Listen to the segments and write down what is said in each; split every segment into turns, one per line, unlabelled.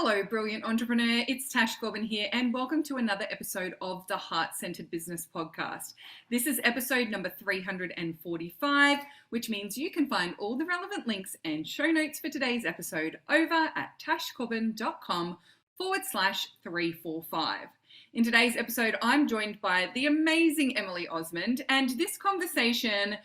Hello, brilliant entrepreneur. It's Tash Corbin here, and welcome to another episode of the Heart-Centered Business Podcast. This is episode number 345, which means you can find all the relevant links and show notes for today's episode over at tashcorbin.com/345. In today's episode, I'm joined by the amazing Emily Osmond, and this conversation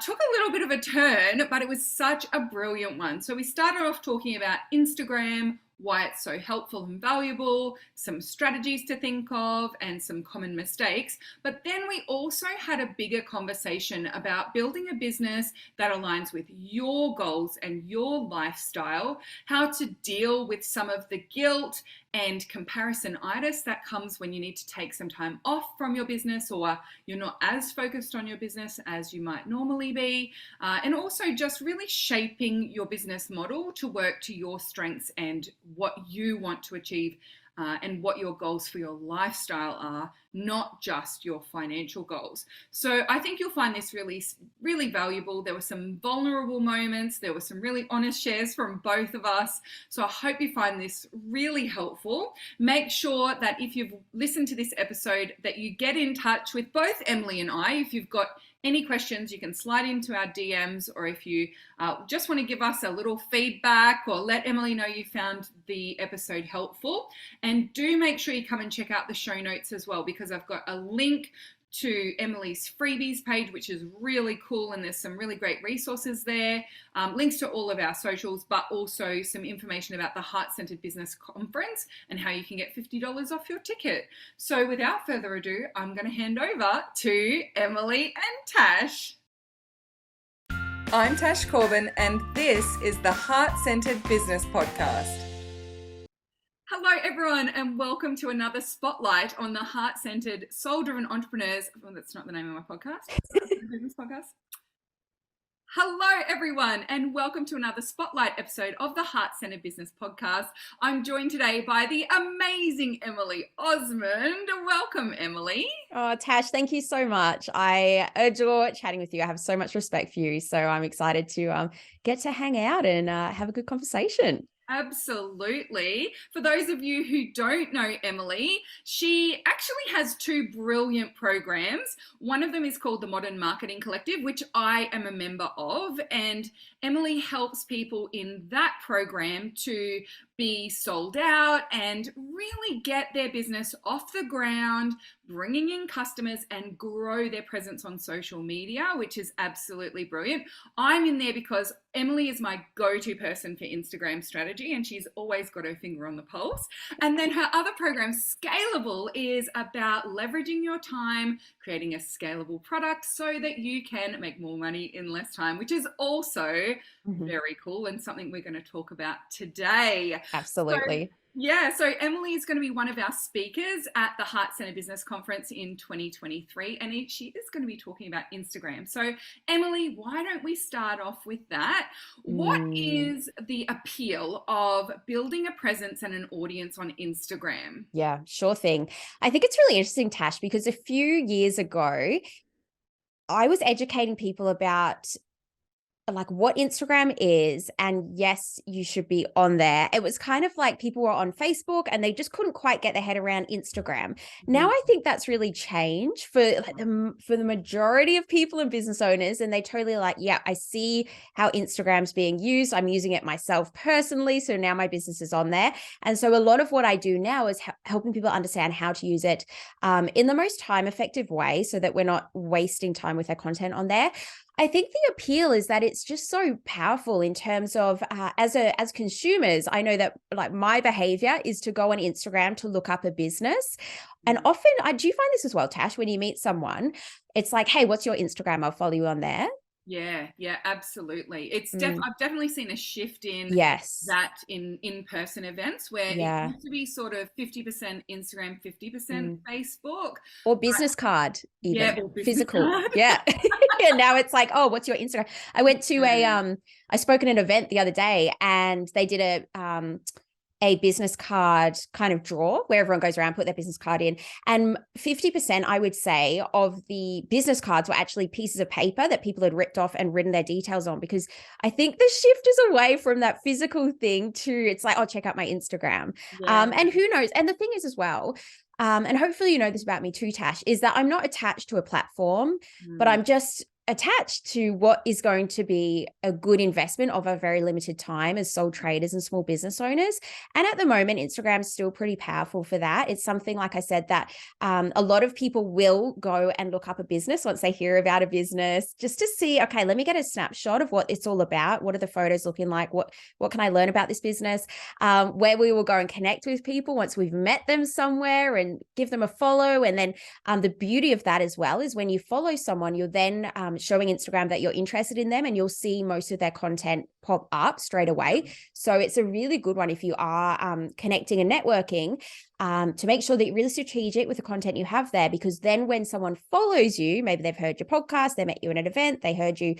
took a little bit of a turn, but it was such a brilliant one. So we started off talking about Instagram, why it's so helpful and valuable, some strategies to think of, and some common mistakes. But then we also had a bigger conversation about building a business that aligns with your goals and your lifestyle, how to deal with some of the guilt and comparisonitis that comes when you need to take some time off from your business, or you're not as focused on your business as you might normally be, and also just really shaping your business model to work to your strengths and what you want to achieve, and what your goals for your lifestyle are, not just your financial goals. So I think you'll find this really, really valuable. There were some vulnerable moments. There were some really honest shares from both of us. So I hope you find this really helpful. Make sure that if you've listened to this episode, that you get in touch with both Emily and I. If you've got any questions, you can slide into our DMs, or if you just want to give us a little feedback or let Emily know you found the episode helpful. And do make sure you come and check out the show notes as well, because I've got a link to Emily's freebies page, which is really cool, and there's some really great resources there, links to all of our socials, but also some information about the Heart-Centered Business Conference and how you can get $50 off your ticket. So without further ado, I'm going to hand over to Emily and Tash. I'm Tash Corbin, and this is the Heart-Centered Business Podcast. Hello, everyone, and welcome to another spotlight on the Heart-Centered Soul-Driven Entrepreneurs. Well, that's not the name of my podcast. Business podcast. Hello, everyone, and welcome to another spotlight episode of the Heart-Centered Business Podcast. I'm joined today by the amazing Emily Osmond. Welcome, Emily.
Oh, Tash, thank you so much. I adore chatting with you. I have so much respect for you, so I'm excited to get to hang out and have a good conversation.
Absolutely. For those of you who don't know Emily, she actually has two brilliant programs. One of them is called the Modern Marketing Collective, which I am a member of, and Emily helps people in that program to be sold out and really get their business off the ground, bringing in customers and grow their presence on social media, which is absolutely brilliant. I'm in there because Emily is my go-to person for Instagram strategy, and she's always got her finger on the pulse. And then her other program, Scalable, is about leveraging your time, creating a scalable product so that you can make more money in less time, which is also very cool and something we're going to talk about today.
Absolutely.
So Emily is going to be one of our speakers at the Heart-Centered Business Conference in 2023, and she is going to be talking about Instagram. So Emily, why don't we start off with that? What is the appeal of building a presence and an audience on Instagram?
Yeah, sure thing. I think it's really interesting, Tash, because a few years ago, I was educating people about like what Instagram is, and yes, you should be on there. It was kind of like people were on Facebook and they just couldn't quite get their head around Instagram. Now I think that's really changed for the majority of people and business owners, and they totally like, yeah, I see how Instagram's being used. I'm using it myself personally, so now my business is on there. And so a lot of what I do now is helping people understand how to use it in the most time-effective way, so that we're not wasting time with our content on there. I think the appeal is that it's just so powerful in terms of as consumers. I know that like my behavior is to go on Instagram to look up a business. And often do you find this as well, Tash, when you meet someone, it's like, hey, what's your Instagram? I'll follow you on there.
Yeah, absolutely. It's I've definitely seen a shift in that in in-person events where it used to be sort of 50% Instagram, 50% Facebook.
Or business card, even.
Yeah, or business
physical.
Card.
Yeah. And now it's like, oh, what's your Instagram? I went to I spoke at an event the other day, and they did a business card kind of drawer where everyone goes around, put their business card in. And 50%, I would say, of the business cards were actually pieces of paper that people had ripped off and written their details on, because I think the shift is away from that physical thing to, it's like, oh, check out my Instagram.
Yeah.
And who knows? And the thing is as well, and hopefully you know this about me too, Tash, is that I'm not attached to a platform, but
Mm.
I'm just attached to what is going to be a good investment of a very limited time as sole traders and small business owners. And at the moment, Instagram is still pretty powerful for that. It's something, like I said, that a lot of people will go and look up a business once they hear about a business, just to see, okay, let me get a snapshot of what it's all about. What are the photos looking like? What can I learn about this business? Where we will go and connect with people once we've met them somewhere and give them a follow. And then the beauty of that as well is when you follow someone, you're then showing Instagram that you're interested in them, and you'll see most of their content pop up straight away. So it's a really good one if you are connecting and networking, to make sure that you're really strategic with the content you have there, because then when someone follows you, maybe they've heard your podcast, they met you in an event, they heard you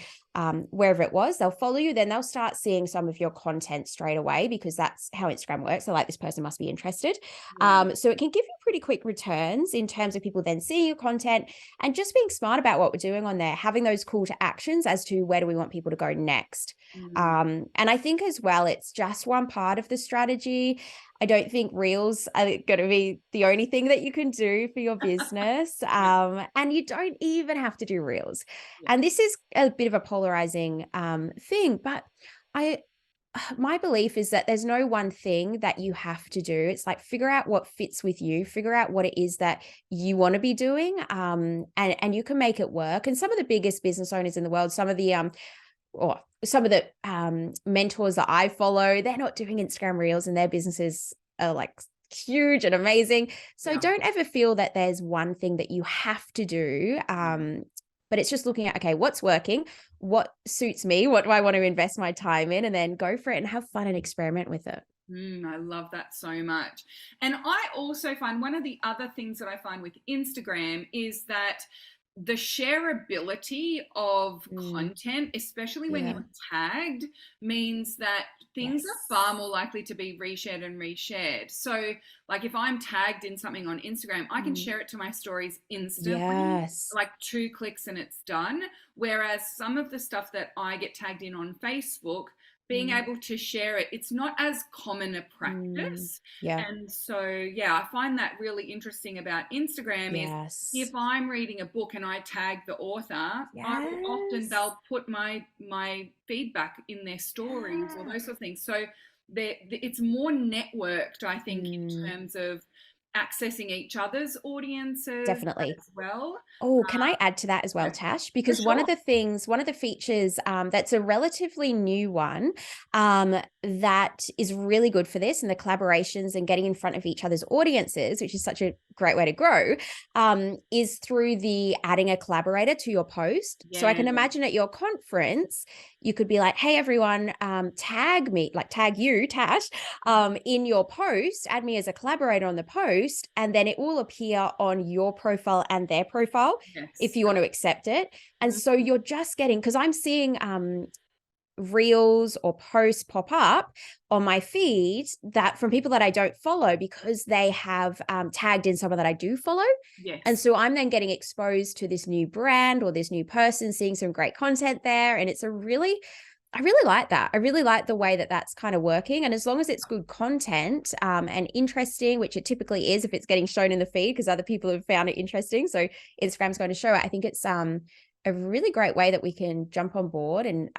wherever it was, they'll follow you, then they'll start seeing some of your content straight away, because that's how Instagram works. They're like, this person must be interested.
Yeah.
So it can give you pretty quick returns in terms of people then seeing your content and just being smart about what we're doing on there, having those call to actions as to where do we want people to go next. And I think as well, it's just one part of the strategy. I don't think reels are going to be the only thing that you can do for your business.
Yeah.
And you don't even have to do reels.
Yeah.
And this is a bit of a polarizing thing, but my belief is that there's no one thing that you have to do. It's like, figure out what fits with you, figure out what it is that you want to be doing, and you can make it work. And some of the biggest business owners in the world, some of the mentors that I follow, they're not doing Instagram reels, and their businesses are like huge and amazing. So
Yeah.
don't ever feel that there's one thing that you have to do. But it's just looking at, okay, what's working, what suits me, what do I want to invest my time in, and then go for it and have fun and experiment with it.
I love that so much. And I also find one of the other things that I find with Instagram is that the shareability of content, especially when
Yeah.
you're tagged, means that things are
Yes.
far more likely to be reshared and reshared. So, like if I'm tagged in something on Instagram, I can share it to my stories instantly,
Yes.
like 2 clicks and it's done. Whereas some of the stuff that I get tagged in on Facebook, being able to share it, it's not as common a practice.
Yeah.
And so, yeah, I find that really interesting about Instagram is if
Yes.
I'm reading a book and I tag the author, I will often,
Yes.
they'll put my feedback in their stories or
Yeah.
those sort of things. So it's more networked, I think, in terms of accessing each other's audiences
Definitely.
as well.
Oh, can I add to that as well,
Yeah,
Tash?
for
Because one of
sure.
the things, one of the features that's a relatively new one, that is really good for this and the collaborations and getting in front of each other's audiences, which is such a great way to grow, is through the adding a collaborator to your post. So I
Yeah.
can imagine at your conference, you could be like, hey, everyone, tag me, like tag you, Tash, in your post, add me as a collaborator on the post, and then it will appear on your profile and their profile if
Yes.
you want to accept it. And so
Mhm.
you're just getting, because I'm seeing reels or posts pop up on my feed that from people that I don't follow because they have tagged in someone that I do follow. And
Yes.
so I'm then getting exposed to this new brand or this new person, seeing some great content there. And it's I really like that. I really like the way that that's kind of working. And as long as it's good content and interesting, which it typically is if it's getting shown in the feed because other people have found it interesting. So Instagram's going to show it. I think it's a really great way that we can jump on board and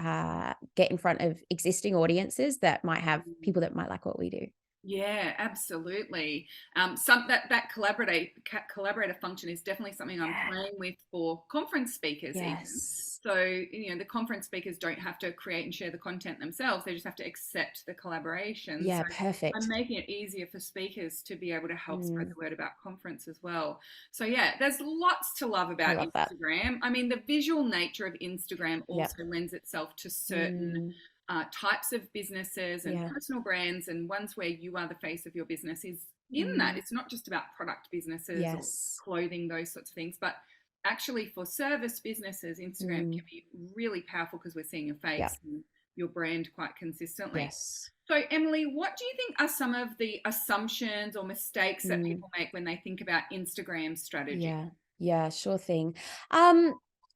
get in front of existing audiences that might have people that might like what we do.
Yeah, absolutely. That collaborator function is definitely something I'm
Yeah.
playing with for conference speakers even.
Yes.
So, the conference speakers don't have to create and share the content themselves. They just have to accept the collaboration.
Yeah,
So I'm
perfect.
making it easier for speakers to be able to help spread
Mm,
the word about conference as well. So yeah, there's lots to love
I
about
love that.
Instagram. I mean, the visual nature of Instagram
Yeah.
also lends itself to certain
Mm,
types of businesses and
yeah.
personal brands and ones where you are the face of your business is in that.
Mm,
It's not just about product businesses or
yes.
clothing, those sorts of things, but actually for service businesses, Instagram
Mm,
can be really powerful because we're seeing your
yeah.
face and your brand quite consistently.
Yes.
So, Emily, what do you think are some of the assumptions or mistakes that
Mm.
people make when they think about Instagram strategy?
Yeah, yeah, sure thing.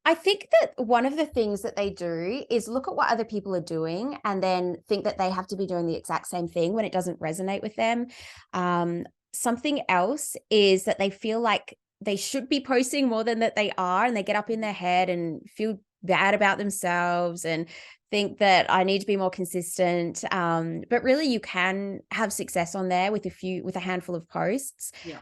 I think that one of the things that they do is look at what other people are doing and then think that they have to be doing the exact same thing when it doesn't resonate with them. Something else is that they feel like they should be posting more than that they are, and they get up in their head and feel bad about themselves and think that I need to be more consistent. But really you can have success on there with a handful of posts
Yeah.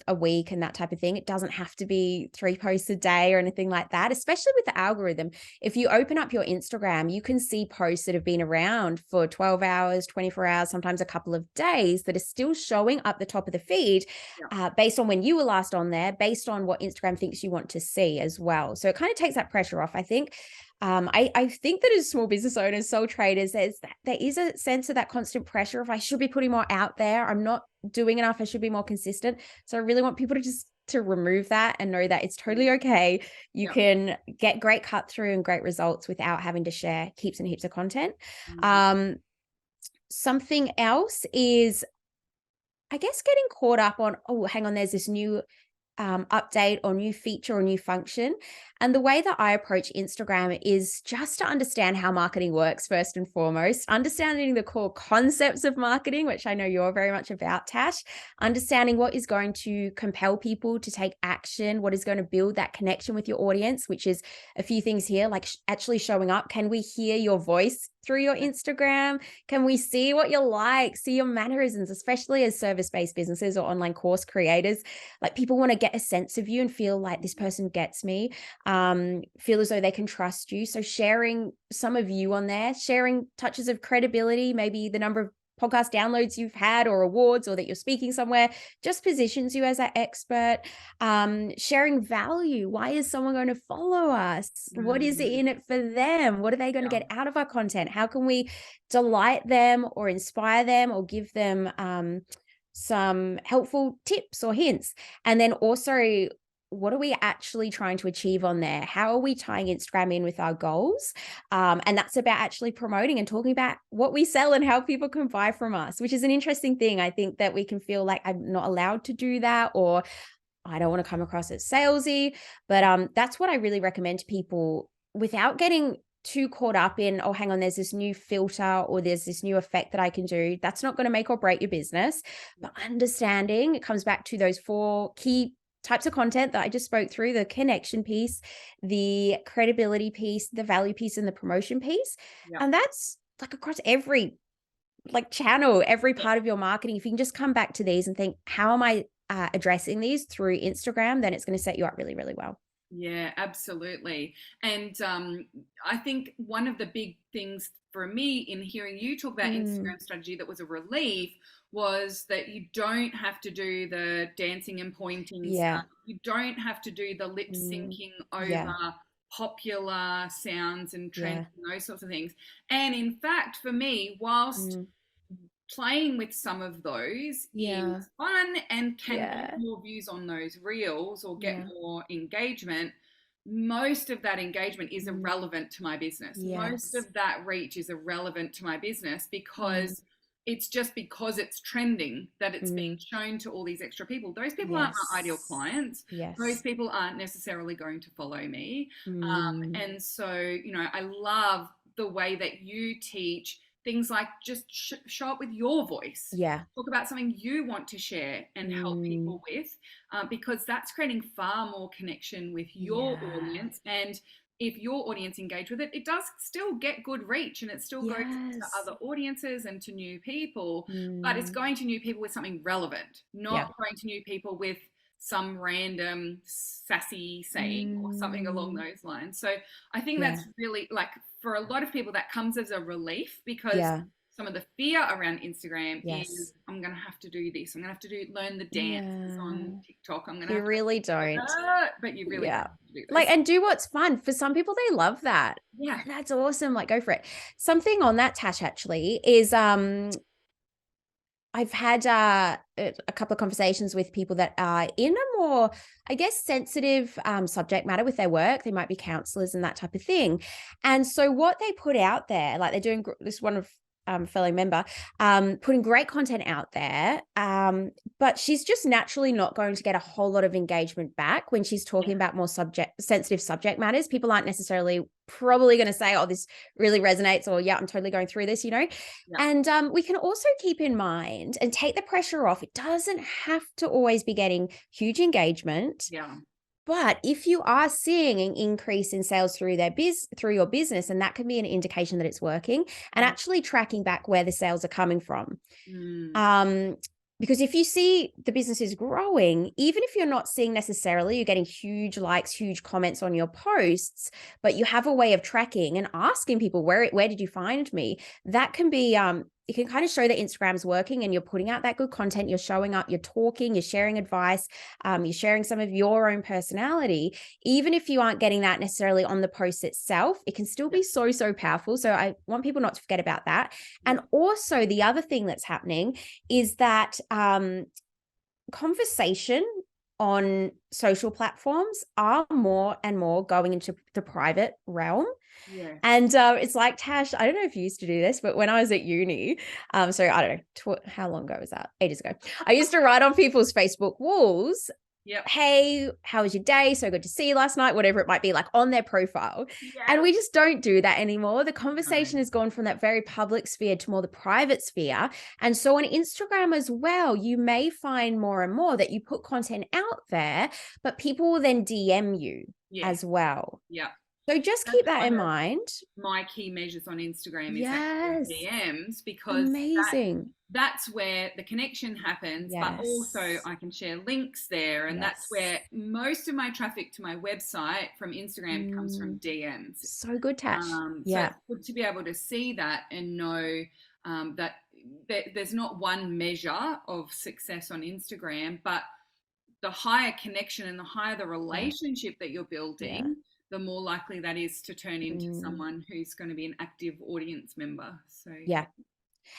a week and that type of thing. It doesn't have to be 3 posts a day or anything like that, especially with the algorithm. If you open up your Instagram, you can see posts that have been around for 12 hours, 24 hours, sometimes a couple of days that are still showing up the top of the feed
Yeah.
based on when you were last on there, based on what Instagram thinks you want to see as well. So it kind of takes that pressure off, I think. I think that as small business owners, sole traders, there is a sense of that constant pressure of I should be putting more out there. I'm not doing enough. I should be more consistent. So I really want people to just to remove that and know that it's totally okay. You
Yeah.
can get great cut through and great results without having to share heaps and heaps of content.
Mhm.
Um, Something else is, I guess, getting caught up on, oh, hang on, there's this new update or new feature or new function. And the way that I approach Instagram is just to understand how marketing works first and foremost, understanding the core concepts of marketing, which I know you're very much about, Tash, understanding what is going to compel people to take action, what is going to build that connection with your audience, which is a few things here, like actually showing up. Can we hear your voice through your Instagram? Can we see what you're like, see your mannerisms, especially as service-based businesses or online course creators? Like people want to get a sense of you and feel like this person gets me, feel as though they can trust you. So sharing some of you on there, sharing touches of credibility, maybe the number of podcast downloads you've had or awards or that you're speaking somewhere just positions you as that expert. Sharing value. Why is someone going to follow us? What is it
Mm,
in it for them? What are they going to
yeah.
get out of our content? How can we delight them or inspire them or give them some helpful tips or hints? And then also, what are we actually trying to achieve on there? How are we tying Instagram in with our goals? And that's about actually promoting and talking about what we sell and how people can buy from us, which is an interesting thing. I think that we can feel like I'm not allowed to do that, or I don't want to come across as salesy. But that's what I really recommend to people without getting too caught up in, oh, hang on, there's this new filter or there's this new effect that I can do. That's not going to make or break your business. But understanding, it comes back to those 4 key types of content that I just spoke through: the connection piece, the credibility piece, the value piece, and the promotion piece.
Yeah.
And that's like across every like channel, every
Yeah.
part of your marketing. If you can just come back to these and think, how am I addressing these through Instagram, then it's going to set you up really, really well.
Yeah, absolutely. And I think one of the big things for me in hearing you talk about
Mm,
Instagram strategy that was a relief was that you don't have to do the dancing and pointing
yeah.
stuff. You don't have to do the lip
Mm,
syncing over
yeah.
popular sounds and trends
Yeah.
and those sorts of things. And in fact, for me, whilst
Mm,
playing with some of those
yeah.
is fun and can get
Yeah.
more views on those reels or get
Yeah.
more engagement. Most of that engagement is
Mm,
irrelevant to my business. Most
yes.
of that reach is irrelevant to my business
Mm,
because it's just because it's trending that it's being
mm,
shown to all these extra people. Those people aren't my ideal
yes.
clients. Those
Yes.
people aren't necessarily going to follow me.
Mm,
And so, I love the way that you teach things like just show up with your voice.
yeah.
Talk about something you want to share and help
Mm,
people with, because that's creating far more connection with your
yeah.
audience. And if your audience engage with it, it does still get good reach and it still goes to
Yes.
other audiences and to new people, but it's
Mm,
going to new people with something relevant,
yeah.
not going to new people with some random sassy saying or something along
Mm,
those lines. So I think
yeah.
that's really like for a lot of people that comes as a relief because
Yeah.
some of the fear around Instagram is
Yes.
I'm gonna have to do this. I'm gonna have to learn the dances on
Yeah.
TikTok. I'm gonna
You
have to
really don't.
but you really
Yeah.
don't have to do
Like,
those.
and do what's fun. For some people, they love that.
Yeah.
And that's awesome. Like, go for it. Something on that, Tash, actually, is I've had a couple of conversations with people that are in a more, I guess, sensitive subject matter with their work. They might be counselors and that type of thing. And so what they put out there, like they're doing this one of fellow member, putting great content out there. But she's just naturally not going to get a whole lot of engagement back when she's talking about more sensitive subject matters. People aren't necessarily probably going to say, oh, this really resonates, or yeah, I'm totally going through this,
Yeah.
And we can also keep in mind and take the pressure off. It doesn't have to always be getting huge engagement.
Yeah.
But if you are seeing an increase in sales through through your business, and that can be an indication that it's working, and actually tracking back where the sales are coming from. Because if you see the business is growing, even if you're not seeing necessarily, you're getting huge likes, huge comments on your posts, but you have a way of tracking and asking people, where did you find me? That can be, it can kind of show that Instagram's working and you're putting out that good content, you're showing up, you're talking, you're sharing advice, you're sharing some of your own personality. Even if you aren't getting that necessarily on the post itself, it can still be so, so powerful. So I want people not to forget about that. And also the other thing that's happening is that conversation on social platforms are more and more going into the private realm.
Yeah.
And it's like, Tash, I don't know if you used to do this, but when I was at uni, so I don't know, how long ago was that? Ages ago. I used to write on people's Facebook walls, hey, how was your day? So good to see you last night, whatever it might be, like on their profile. And we just don't do that anymore. The conversation has gone from that very public sphere to more the private sphere. And so on Instagram as well, you may find more and more that you put content out there, but people will then DM you as well.
Yeah.
So just keep that in mind.
My key measures on Instagram is
Yes.
DMs, because
Amazing.
that's where the connection happens, but also I can share links there. And that's where most of my traffic to my website from Instagram comes from DMs.
So good, Tash.
So it's good to be able to see that and know that there's not one measure of success on Instagram, but the higher connection and the higher the relationship that you're building, the more likely that is to turn into someone who's going to be an active audience member. So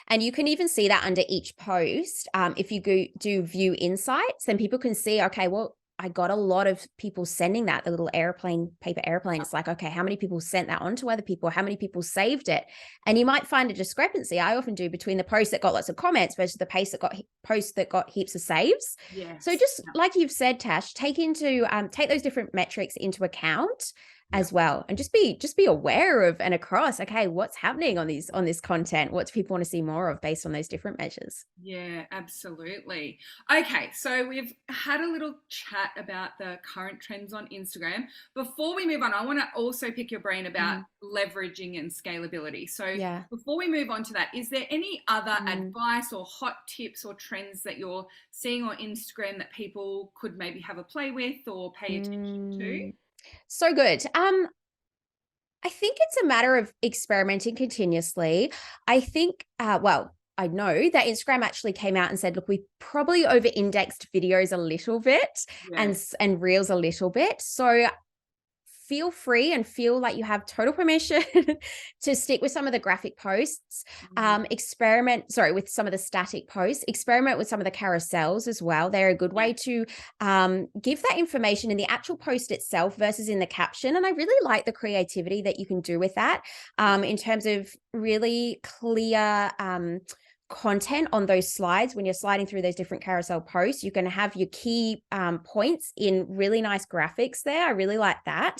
and you can even see that under each post. If you do view insights, then people can see, okay, well, I got a lot of people sending that, the little paper airplane. It's like, okay, how many people sent that on to other people? How many people saved it? And you might find a discrepancy. I often do between the post that got lots of comments versus the post that got heaps of saves. So just like you've said, Tash, take those different metrics into account as well, and just be aware of and across, okay, what's happening on this content, what do people want to see more of based on those different measures.
Yeah, absolutely. Okay, so we've had a little chat about the current trends on Instagram. Before we move on, I want to also pick your brain about leveraging and scalability. So before we move on to that, is there any other advice or hot tips or trends that you're seeing on Instagram that people could maybe have a play with or pay attention to?
So good. I think it's a matter of experimenting continuously. I think, I know that Instagram actually came out and said, look, we probably over-indexed videos a little bit and reels a little bit. So feel free and feel like you have total permission to stick with some of the graphic posts, with some of the static posts, experiment with some of the carousels as well. They're a good way to give that information in the actual post itself versus in the caption. And I really like the creativity that you can do with that in terms of really clear content on those slides. When you're sliding through those different carousel posts, you can have your key points in really nice graphics there. I really like that.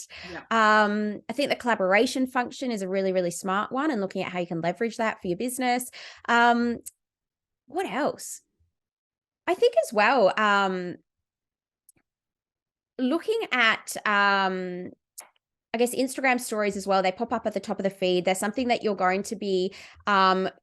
I think the collaboration function is a really, really smart one, and looking at how you can leverage that for your business. What else? I think as well, looking at I guess Instagram stories as well, they pop up at the top of the feed. There's something that you're going to be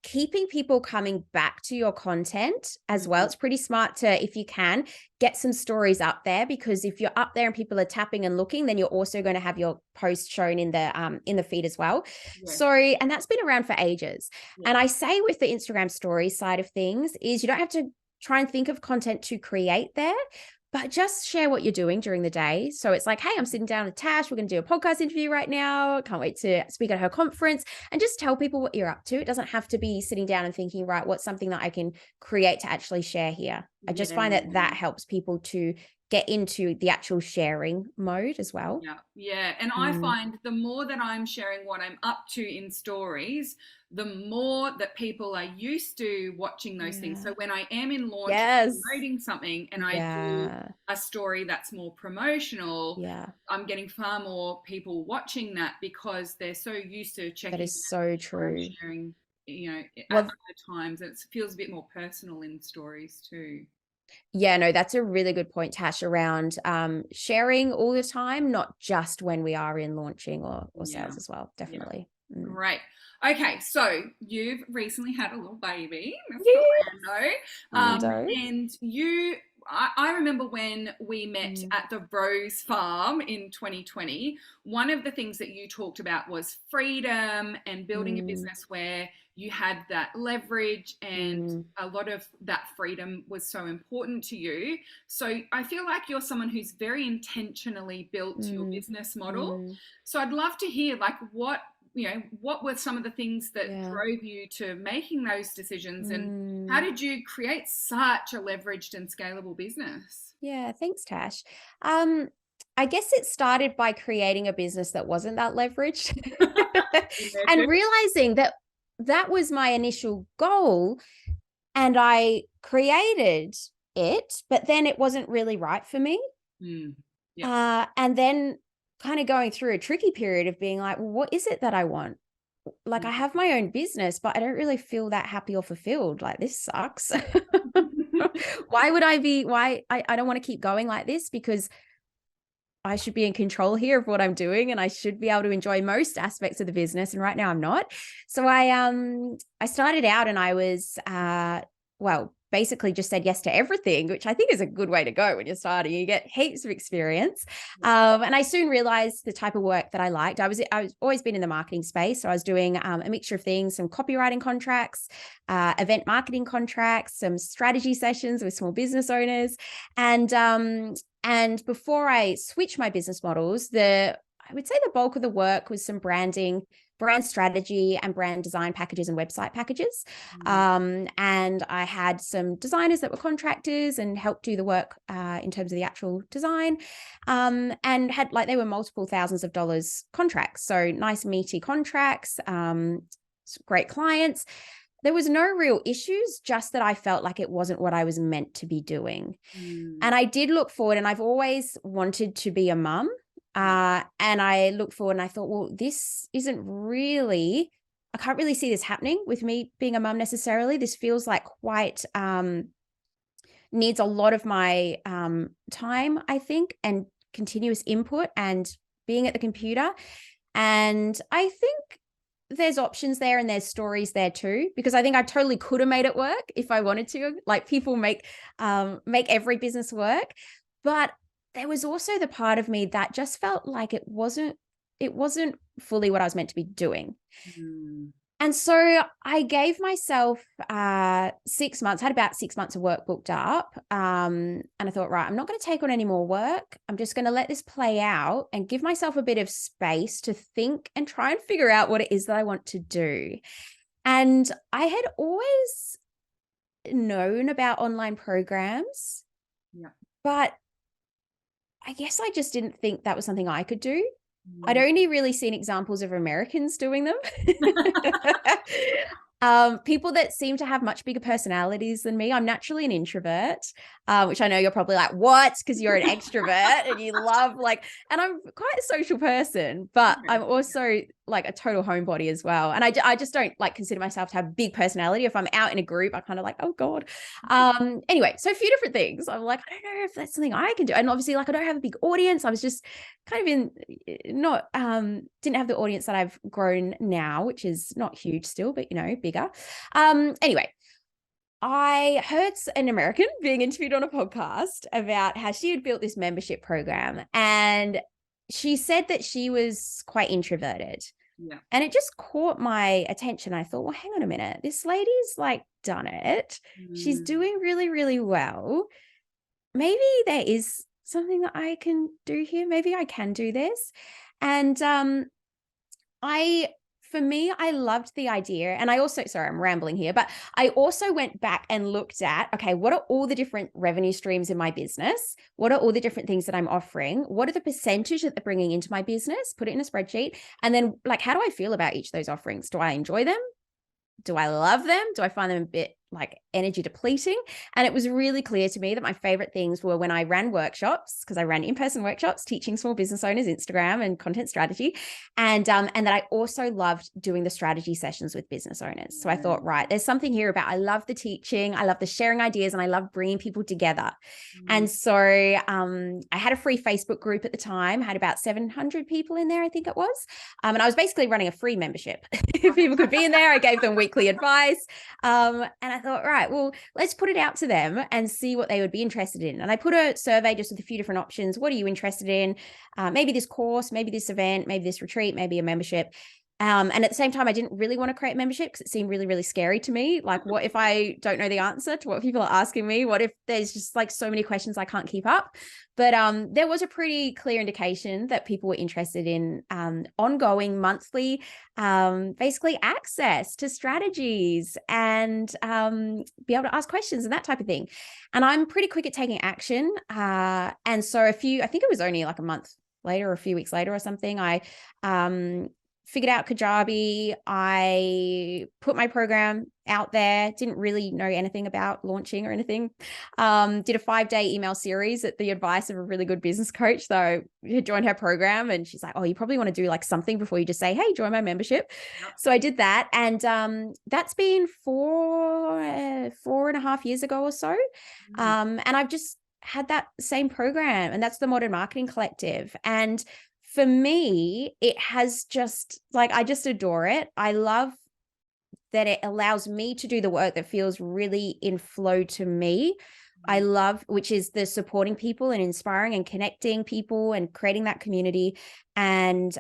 keeping people coming back to your content as well. It's pretty smart to, if you can, get some stories up there, because if you're up there and people are tapping and looking, then you're also going to have your post shown in the feed as well. So, and that's been around for ages. And I say with the Instagram stories side of things is you don't have to try and think of content to create there, but just share what you're doing during the day. So it's like, hey, I'm sitting down with Tash. We're going to do a podcast interview right now. Can't wait to speak at her conference, and just tell people what you're up to. It doesn't have to be sitting down and thinking, right, what's something that I can create to actually share here. I just find that
Yeah.
helps people to get into the actual sharing mode as well.
Yeah, yeah. And I find the more that I'm sharing what I'm up to in stories, the more that people are used to watching those things. So when I am in launch
Yes.
promoting something and I do
Yeah.
a story that's more promotional,
Yeah.
I'm getting far more people watching that because they're so used to checking
That is so
what I'm
true.
sharing, at
Well,
other times. And it feels a bit more personal in stories too.
yeah, no, that's a really good point, Tash, around sharing all the time, not just when we are in launching or
Yeah.
sales as well.
Yeah.
Definitely.
Great. Okay, so you've recently had a little baby, Mr.
Yes.
Lando.
Lando.
And I remember when we met
Mm,
at the Rose Farm in 2020, one of the things that you talked about was freedom and building a
mm,
business where you had that leverage, and
mm,
a lot of that freedom was so important to you. So I feel like you're someone who's very intentionally built your
mm,
business model.
mm,
So I'd love to hear like what were some of the things that
yeah.
drove you to making those decisions, and how
Mm,
did you create such a leveraged and scalable business?
yeah. Thanks, Tash. Um, I guess it started by creating a business that wasn't that leveraged
In there too?
and realizing that that was my initial goal. And I created it, but then it wasn't really right for me.
Mm. Yeah.
And then kind of going through a tricky period of being like, well, what is it that I want? Like, I have my own business, but I don't really feel that happy or fulfilled. Like, this sucks. Why would I be? I don't want to keep going like this, because I should be in control here of what I'm doing, and I should be able to enjoy most aspects of the business. And right now I'm not. So I started out, and I was well, basically just said yes to everything, which I think is a good way to go when you're starting. You get heaps of experience. And I soon realized the type of work that I liked. I was always been in the marketing space. So I was doing a mixture of things, some copywriting contracts, event marketing contracts, some strategy sessions with small business owners. And before I switched my business models, I would say the bulk of the work was some branding, brand strategy, and brand design packages and website packages.
Mm.
And I had some designers that were contractors and helped do the work in terms of the actual design, and had they were multiple thousands of dollars contracts. So nice meaty contracts, great clients. There was no real issues, just that I felt like it wasn't what I was meant to be doing.
Mm.
And I did look forward, and I've always wanted to be a mum.
Yeah.
And I looked forward and I thought, well, this isn't really, I can't really see this happening with me being a mum necessarily. This feels like quite, needs a lot of my time, I think, and continuous input and being at the computer. And I think there's options there and there's stories there too, because I think I totally could have made it work if I wanted to. Like, people make every business work, but there was also the part of me that just felt like it wasn't fully what I was meant to be doing.
Mm.
And so I gave myself 6 months, had about 6 months of work booked up. And I thought, right, I'm not going to take on any more work. I'm just going to let this play out and give myself a bit of space to think and try and figure out what it is that I want to do. And I had always known about online programs,
Yeah.
but I guess I just didn't think that was something I could do. I'd
Mm.
only really seen examples of Americans doing them. People that seem to have much bigger personalities than me. I'm naturally an introvert, which I know you're probably like, what? Because you're an extrovert and you love and I'm quite a social person, but I'm also like a total homebody as well. And I just don't consider myself to have big personality. If I'm out in a group, I kind of oh God. Anyway, so a few different things. I'm like, I don't know if that's something I can do. And obviously, I don't have a big audience. I was just kind of not didn't have the audience that I've grown now, which is not huge still, but bigger. Anyway, I heard an American being interviewed on a podcast about how she had built this membership program, and she said that she was quite introverted.
Yeah.
And it just caught my attention. I thought, well, hang on a minute. This lady's done it. She's
Mm.
doing really, really well. maybe there is something that I can do here. Maybe I can do this. And I for me, I loved the idea. And I also, sorry, I'm rambling here, but I also went back and looked at, okay, what are all the different revenue streams in my business? What are all the different things that I'm offering? What are the percentage that they're bringing into my business? Put it in a spreadsheet. And then, like, how do I feel about each of those offerings? Do I enjoy them? Do I love them? Do I find them a bit like energy depleting? And it was really clear to me that my favorite things were when I ran workshops, because I ran in-person workshops teaching small business owners Instagram and content strategy, and that I also loved doing the strategy sessions with business owners. So I thought, right, there's something here about, I love the teaching, I love the sharing ideas, and I love bringing people together. And so I had a free Facebook group at the time, had about 700 people in there, I think it was. And I was basically running a free membership. People could be in there. I gave them weekly advice. And I thought, right, well, let's put it out to them and see what they would be interested in. And I put a survey just with a few different options. What are you interested in? Maybe this course, maybe this event, maybe this retreat, maybe a membership. And at the same time, I didn't really want to create membership because it seemed really, really scary to me. Like, what if I don't know the answer to what people are asking me? What if there's just like so many questions I can't keep up? But there was a pretty clear indication that people were interested in ongoing monthly, basically access to strategies and be able to ask questions and that type of thing. And I'm pretty quick at taking action. And so I think it was only like a month later or a few weeks later or something, I figured out Kajabi. I put my program out there, didn't really know anything about launching or anything. Did a 5-day email series at the advice of a really good business coach. So I joined her program and she's like, oh, you probably want to do like something before you just say, hey, join my membership.
Yep.
So I did that. And that's been 4.5 years ago or so. And I've just had that same program, and that's the Modern Marketing Collective. And for me, it has just like, I just adore it. I love that it allows me to do the work that feels really in flow to me. I love, which is the supporting people and inspiring and connecting people and creating that community and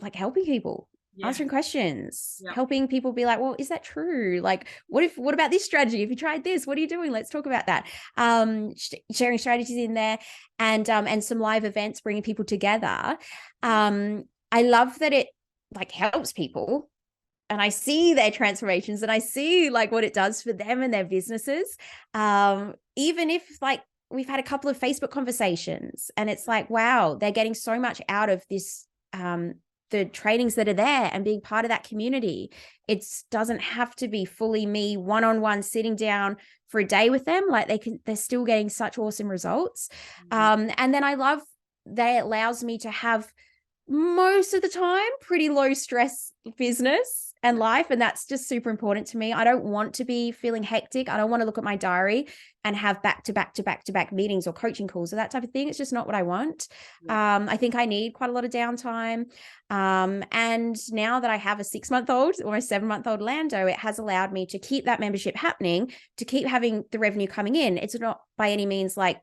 like helping people. Yeah. Answering questions, yeah. Helping people be like, well, is that true? Like, what about this strategy? If you tried this, what are you doing? Let's talk about that. Sharing strategies in there and some live events, bringing people together. I love that it like helps people and I see their transformations and I see like what it does for them and their businesses. Even if like we've had a couple of Facebook conversations and it's like, wow, they're getting so much out of this, the trainings that are there and being part of that community. It doesn't have to be fully me one-on-one sitting down for a day with them. Like they're still getting such awesome results. And then I love that it allows me to have most of the time pretty low stress business and life. And that's just super important to me. I don't want to be feeling hectic. I don't want to look at my diary and have back to back meetings or coaching calls or that type of thing. It's just not what I want. Yeah. I think I need quite a lot of downtime. And now that I have a 6-month-old or a 7-month-old Lando, it has allowed me to keep that membership happening, to keep having the revenue coming in. It's not by any means like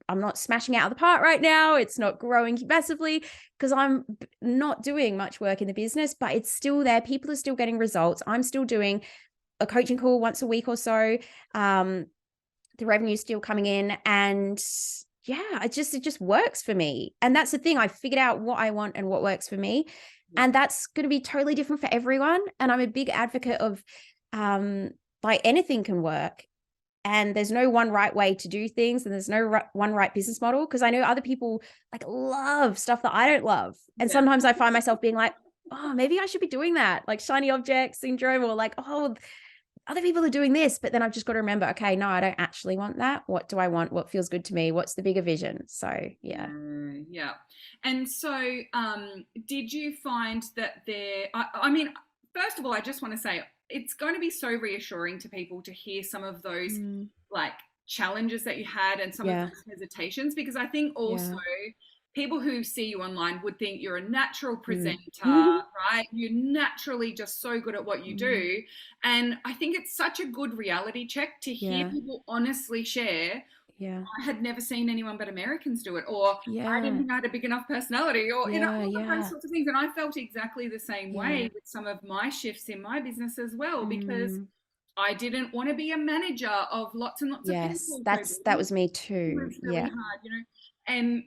I'm not smashing out of the park right now. It's not growing massively because I'm not doing much work in the business, but it's still there. People are still getting results. I'm still doing a coaching call once a week or so. The revenue is still coming in and yeah, it just works for me. And that's the thing. I figured out what I want and what works for me. Yeah. And that's going to be totally different for everyone. And I'm a big advocate of like anything can work. And there's no one right way to do things. And there's no one right business model. Because I know other people like love stuff that I don't love. And sometimes I find myself being like, oh, maybe I should be doing that. Like shiny object syndrome or like, oh, other people are doing this. But then I've just got to remember, okay, no, I don't actually want that. What do I want? What feels good to me? What's the bigger vision? So, yeah.
Yeah. And so did you find that I mean, first of all, I just want to say, it's going to be so reassuring to people to hear some of those like challenges that you had and some of those hesitations, because I think also people who see you online would think you're a natural presenter, right? You're naturally just so good at what you do. And I think it's such a good reality check to hear people honestly share, I had never seen anyone but Americans do it, or I didn't think I had a big enough personality, or you know, all of those sorts of things. And I felt exactly the same way with some of my shifts in my business as well, because I didn't want to be a manager of lots and lots of
Yes,
people. So
that was me too.
was really
Yeah.
hard, And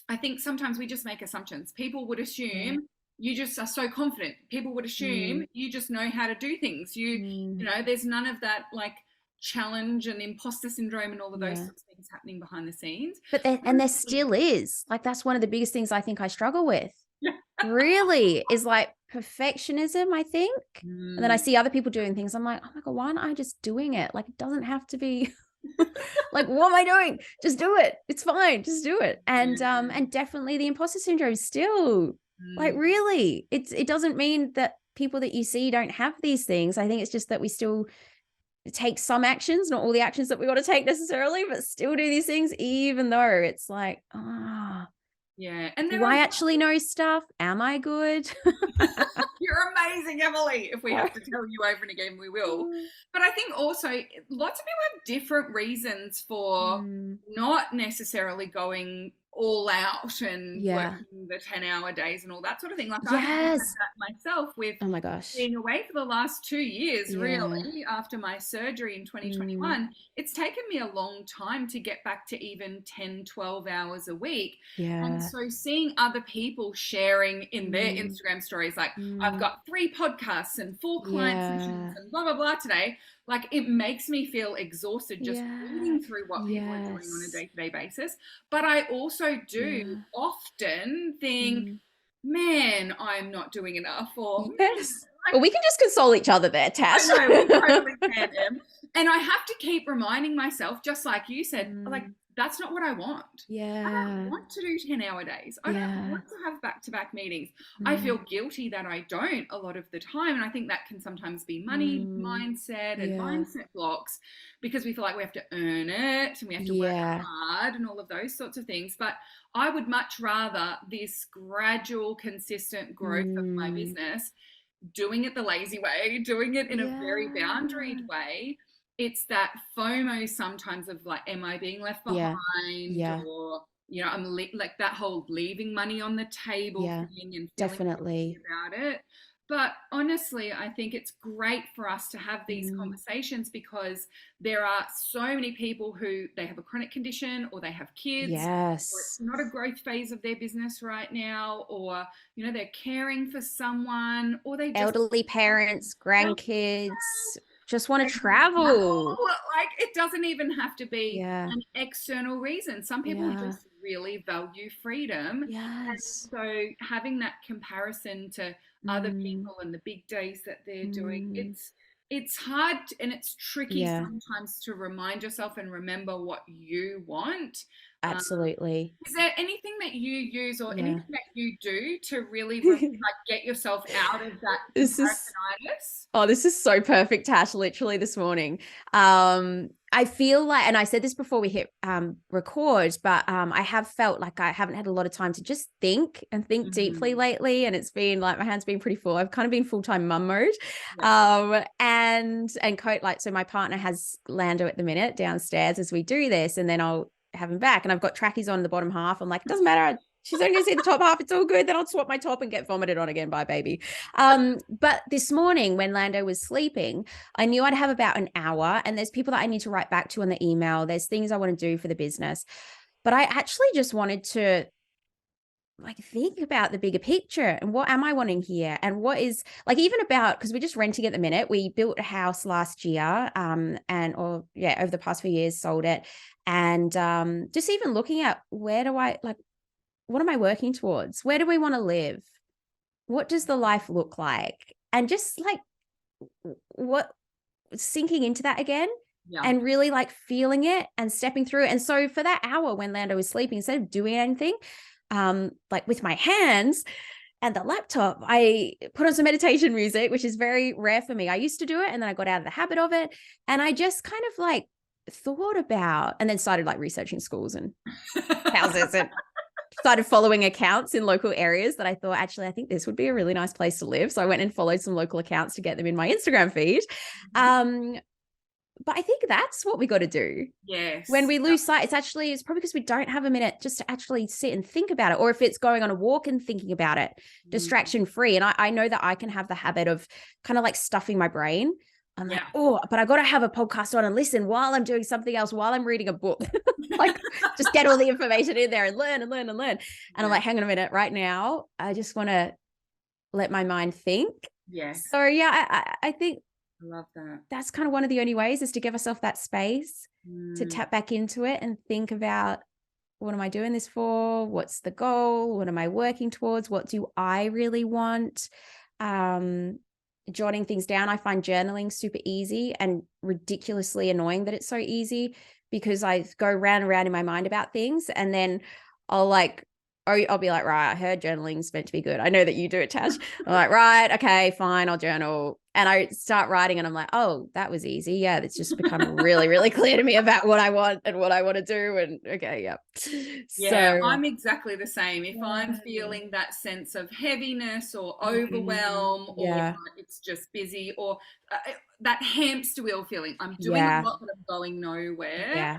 I think sometimes we just make assumptions. People would
Yeah.
assume you just are so confident. People would assume
Mm,
you just know how to do things.
mm,
There's none of that like challenge and imposter syndrome and all of those
yeah.
sorts of things happening behind the scenes.
But there still is. Like, that's one of the biggest things I think I struggle with. Really, is like perfectionism, I think. And then I see other people doing things. I'm like, oh my God, why aren't I just doing it? Like, it doesn't have to be like, what am I doing? Just do it. It's fine. Just do it. And definitely the imposter syndrome still, like, really, it doesn't mean that people that you see don't have these things. I think it's just that we still take some actions, not all the actions that we want to take necessarily, but still do these things, even though it's like,
Yeah. And
do I actually know stuff? Am I good?
You're amazing, Emily. If we have to tell you over and again, we will. But I think also lots of people have different reasons for not necessarily going all out and working the 10-hour days and all that sort of thing. Like I had that myself with
oh my gosh,
being away for the last 2 years, really, after my surgery in 2021. It's taken me a long time to get back to even 10, 12 hours a week. And so seeing other people sharing in their Instagram stories, like, I've got 3 podcasts and 4 client sessions and blah, blah, blah today, like, it makes me feel exhausted just reading through what people are doing on a day-to-day basis. But I also do often think, man, I'm not doing enough. Or
well, we can just console each other there, Tash.
I know, we totally can, Em. And I have to keep reminding myself, just like you said, like, that's not what I want. I don't want to do 10-hour days. I don't want to have back-to-back meetings. I feel guilty that I don't a lot of the time. And I think that can sometimes be money mindset and mindset blocks, because we feel like we have to earn it and we have to work hard and all of those sorts of things. But I would much rather this gradual, consistent growth of my business, doing it the lazy way, doing it in a very boundaried way. It's that FOMO sometimes of like, am I being left behind? Or, I'm like that whole leaving money on the table thing and feeling about it. But honestly, I think it's great for us to have these conversations, because there are so many people who they have a chronic condition, or they have kids, or it's not a growth phase of their business right now, or, they're caring for someone, or they just
elderly parents, grandkids, just want to travel.
Like, it doesn't even have to be an external reason. Some people just really value freedom. And so having that comparison to other people and the big days that they're doing, it's hard and it's tricky sometimes to remind yourself and remember what you want.
Absolutely.
Is there anything that you use or anything that you do to really like get yourself out of that comparisonitis?
This is so perfect, Tash, literally this morning. I feel like, and I said this before we hit record, but I have felt like I haven't had a lot of time to just think deeply lately. And it's been like, my hand's been pretty full. I've kind of been full-time mum mode. And so my partner has Lando at the minute downstairs as we do this, and then I'll have him back, and I've got trackies on in the bottom half. I'm like, it doesn't matter. She's only gonna see the top half. It's all good. Then I'll swap my top and get vomited on again. Bye, baby. But this morning when Lando was sleeping, I knew I'd have about an hour, and there's people that I need to write back to on the email. There's things I want to do for the business, but I actually just wanted to like think about the bigger picture and what am I wanting here, and what is like, even about, because we're just renting at the minute. We built a house last year, over the past few years, sold it, and just even looking at what am I working towards? Where do we want to live? What does the life look like? And just like what sinking into that again. And really like feeling it and stepping through. And so for that hour when Lando was sleeping, instead of doing anything, like with my hands and the laptop, I put on some meditation music, which is very rare for me. I used to do it, and then I got out of the habit of it. And I just kind of like thought about, and then started like researching schools and houses, and started following accounts in local areas that I thought, actually, I think this would be a really nice place to live. So I went and followed some local accounts to get them in my Instagram feed. But I think that's what we got to do.
Yes.
When we lose sight, it's probably because we don't have a minute just to actually sit and think about it. Or if it's going on a walk and thinking about it, distraction free. And I know that I can have the habit of kind of like stuffing my brain I'm like,
Yeah.
oh, but I got to have a podcast on and listen while I'm doing something else, while I'm reading a book. Like, just get all the information in there and learn and learn and learn. And
Yeah.
I'm like, hang on a minute, right now, I just want to let my mind think.
Yes.
So yeah, I think
I love that.
that's kind of one of the only ways, is to give ourselves that space to tap back into it and think about, what am I doing this for? What's the goal? What am I working towards? What do I really want? Jotting things down. I find journaling super easy and ridiculously annoying that it's so easy, because I go round and round in my mind about things, and then I'll be like, right, I heard journaling's meant to be good. I know that you do it, Tash. I'm like, right, okay, fine, I'll journal. And I start writing and I'm like, oh, that was easy. Yeah, it's just become really, really clear to me about what I want and what I want to do. And okay, yeah.
Yeah,
So
I'm exactly the same. If I'm feeling that sense of heaviness or overwhelm, or
yeah,
it's just busy, or that hamster wheel feeling, I'm doing a
yeah,
lot but I'm going nowhere,
yeah.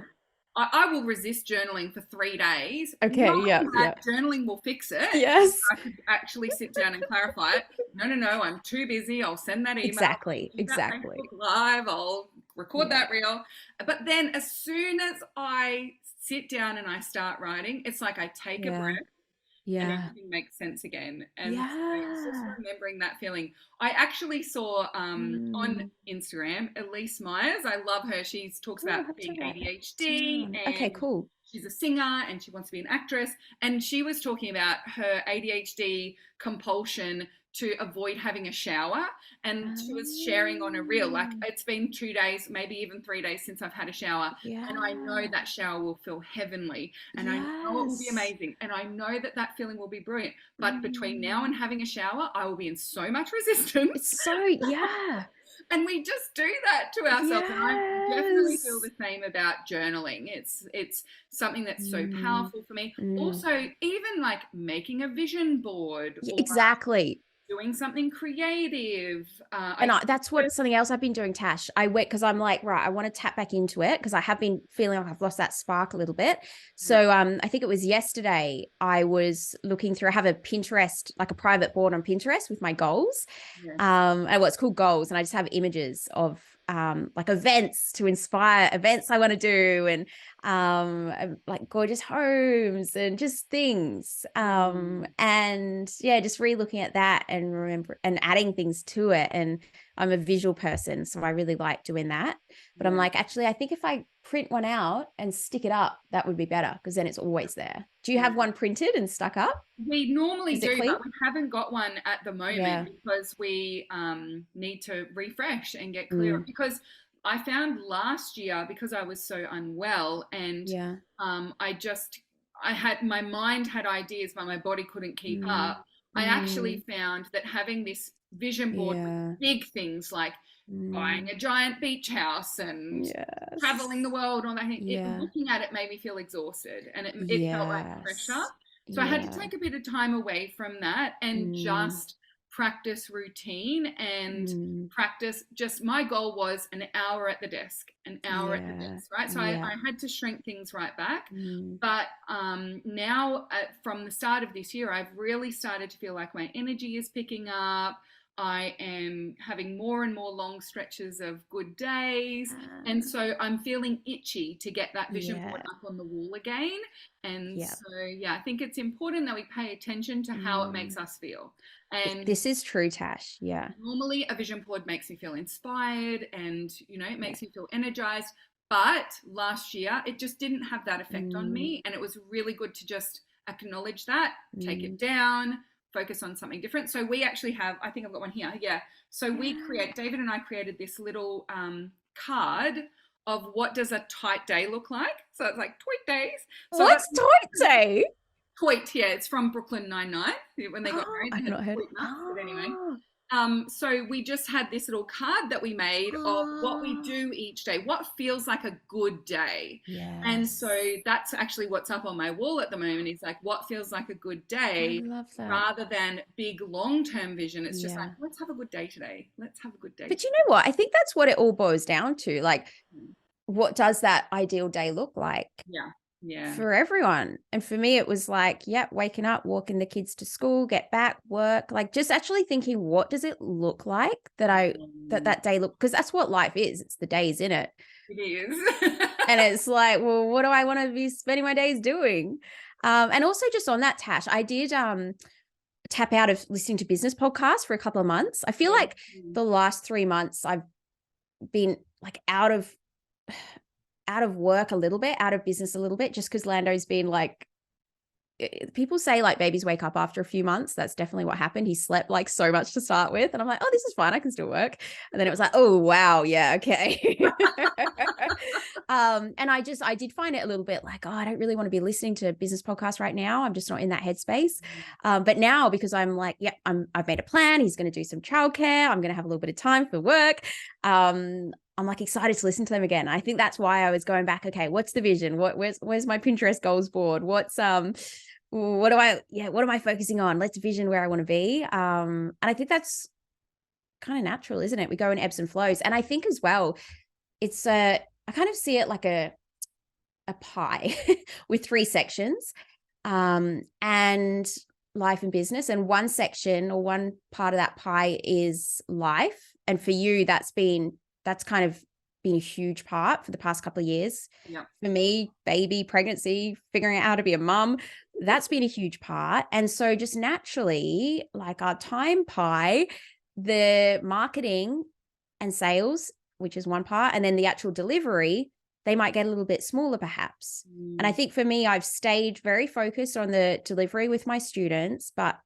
I will resist journaling for 3 days,
Okay, yeah,
knowing
yeah.
that journaling will fix it.
Yes,
I could actually sit down and clarify it. No, I'm too busy. I'll send that email.
exactly,
I'll do that
exactly.
Facebook Live. I'll record
Yeah,
that reel. But then as soon as I sit down and I start writing, it's like I take a
yeah,
breath and
yeah,
everything makes sense again. And so it's just
yeah.
remembering that feeling. I actually saw on
Mm.
Instagram Elise Myers. I love her. She talks
Oh,
about
I'll have to
being
write that
ADHD,
down. Okay,
and
cool.
she's a singer and she wants to be an actress. And she was talking about her ADHD compulsion to avoid having a shower. And she was sharing on a reel, like, it's been 2 days, maybe even 3 days since I've had a shower.
Yeah.
And I know that shower will feel heavenly, and I know it will be
Yes.
amazing, and I know that that feeling will be brilliant. But between now
Mm.
and having a shower, I will be in so much resistance.
It's so, yeah.
And we just do that to ourselves. And I definitely feel
Yes.
the same about journaling. It's something that's so
Mm.
powerful for me.
Mm.
Also, even like making a vision board,
Yeah,
or
exactly.
doing something creative.
And
I
that's what something else I've been doing, Tash. I went, because I'm like, right, I want to tap back into it, because I have been feeling like I've lost that spark a little bit.
yeah,
So I think it was yesterday, I was looking through, I have a Pinterest, like a private board on Pinterest with my goals.
yes,
And what's called goals. And I just have images of like events to inspire, events I want to do, and like gorgeous homes and just things. And yeah, just re-looking at that and remember and adding things to it. And I'm a visual person, so I really like doing that. But I'm
yeah.
like, actually, I think if I print one out and stick it up, that would be better, because then it's always there. Do you
Yeah.
have one printed and stuck up
We normally do,
physically?
but we haven't got one at the
Yeah.
moment because we need to refresh and get clearer.
Mm,
Because I found last year, because I was so unwell, and
yeah.
I just, I had, my mind had ideas, but my body couldn't keep
Mm,
up. I
mm,
actually found that having this vision board with
yeah.
big things like buying
Mm,
a giant beach house and traveling the
yes.
world, all that thing,
Yeah.
looking at it made me feel exhausted, and it felt like pressure.
Yes.
So I had to
Yeah.
take a bit of time away from that and
Mm,
just practice routine and
mm,
practice. Just my goal was an hour at the desk, an hour at the
yeah.
desk, right? So
Yeah.
I had to shrink things right back.
Mm,
But now, from the start of this year, I've really started to feel like my energy is picking up. I am having more and more long stretches of good days. And
uh,
so I'm feeling itchy to get that vision board
yeah.
up on the wall again. And
Yeah.
so, yeah, I think it's important that we pay attention to how it
Mm.
makes us feel. And
This is true, Tash. Yeah.
normally a vision board makes me feel inspired, and, it
Yeah.
makes me feel energized. But last year, it just didn't have that effect on
Mm,
me. And it was really good to just acknowledge that, take
mm.
it down, focus on something different. So we actually have, I think I've got one here. Yeah. So
Yeah.
David and I created this little card of what does a tight day look like. So it's like tight days. So I've got
What's Toy Day?
Toit, yeah, it's from Brooklyn Nine-Nine. When they got
Oh,
married, they
I've
had
not heard.
Toit nuts. But anyway,
Oh.
so we just had this little card that we made of what we
Oh.
do each day, what feels like a good day. And so
Yes.
that's actually what's up on my wall at the moment, is like what feels like a good
I
day,
love that.
rather than big long-term vision. It's just like,
Yeah.
let's have a good day today. Let's have a good day
But
today.
you know what? I think that's what it all boils down to. Like, what does that ideal day look like?
Yeah. Yeah.
for everyone. And for me, it was like, yeah, waking up, walking the kids to school, get back, work, like just actually thinking, what does it look like that day look, because that's what life is. It's the days in it.
It is.
And it's like, well, what do I want to be spending my days doing? And also just on that, Tash, I did tap out of listening to business podcasts for a couple of months. I feel
Yeah.
like the last 3 months I've been like out of work a little bit, out of business a little bit, just because Lando's been like, people say like babies wake up after a few months. That's definitely what happened. He slept like so much to start with. And I'm like, oh, this is fine. I can still work. And then it was like, oh, wow. Yeah. Okay. And I did find it a little bit like, oh, I don't really want to be listening to business podcasts right now. I'm just not in that headspace. But now because I'm like, yeah, I've made a plan. He's going to do some childcare. I'm going to have a little bit of time for work. I'm like excited to listen to them again. I think that's why I was going back. Okay, what's the vision? Where's my Pinterest goals board? What am I focusing on? Let's vision where I want to be. And I think that's kind of natural, isn't it? We go in ebbs and flows. And I think as well, I kind of see it like a pie with 3 sections, and life and business. And one section or one part of that pie is life. And for you, that's kind of been a huge part for the past couple of years.
Yeah.
For me, baby, pregnancy, figuring out how to be a mum, that's been a huge part. And so just naturally, like our time pie, the marketing and sales, which is one part, and then the actual delivery, they might get a little bit smaller perhaps. And I think for me, I've stayed very focused on the delivery with my students, but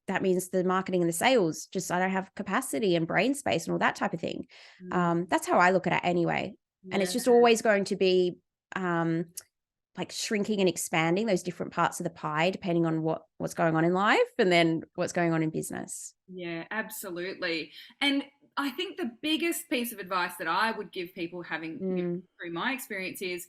that means the marketing and the sales, just I don't have capacity and brain space and all that type of thing. That's how I look at it anyway. And it's just always going to be like shrinking and expanding those different parts of the pie, depending on what's going on in life and then what's going on in business.
Yeah, absolutely. And I think the biggest piece of advice that I would give people having through my experience is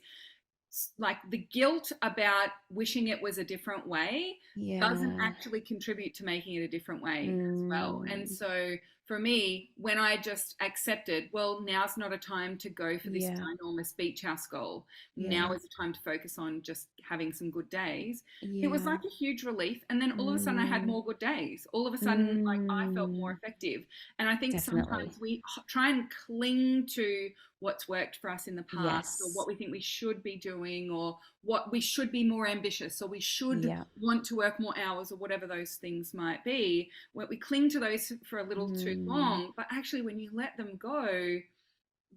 like the guilt about wishing it was a different way doesn't actually contribute to making it a different way as well. And so for me, when I just accepted, well, now's not a time to go for this ginormous beach house goal. Now is a time to focus on just having some good days. It was like a huge relief. And then all of a sudden I had more good days. All of a sudden, like I felt more effective. And I think sometimes we try and cling to what's worked for us in the past, or what we think we should be doing, or what we should be more ambitious, or we should want to work more hours, or whatever those things might be. When we cling to those for a little too long, but actually when you let them go,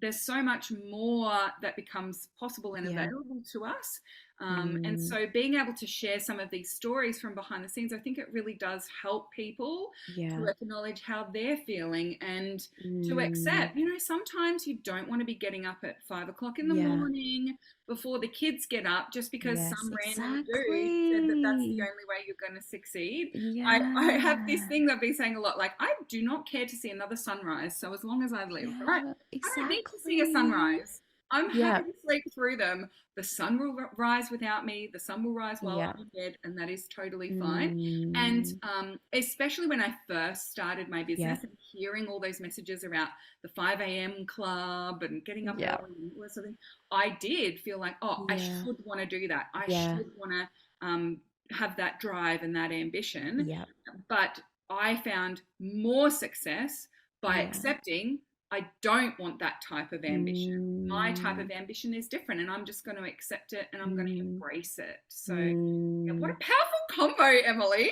there's so much more that becomes possible and available to us. And so being able to share some of these stories from behind the scenes, I think it really does help people to acknowledge how they're feeling and to accept, sometimes you don't want to be getting up at 5 o'clock in the morning before the kids get up just because some random dude said that that's the only way you're going to succeed. I have this thing that I've been saying a lot, like I do not care to see another sunrise. So as long as I live, right? I don't need to see a sunrise. I'm happy to sleep through them. The sun will rise without me. The sun will rise while I'm in bed, and that is totally fine. And especially when I first started my business and hearing all those messages about the 5 a.m. club and getting up early and all that sort of thing, I did feel like, I should want to do that. I should want to have that drive and that ambition. But I found more success by accepting I don't want that type of ambition. My type of ambition is different, and I'm just going to accept it and I'm going to embrace it. So, what a powerful combo, Emily.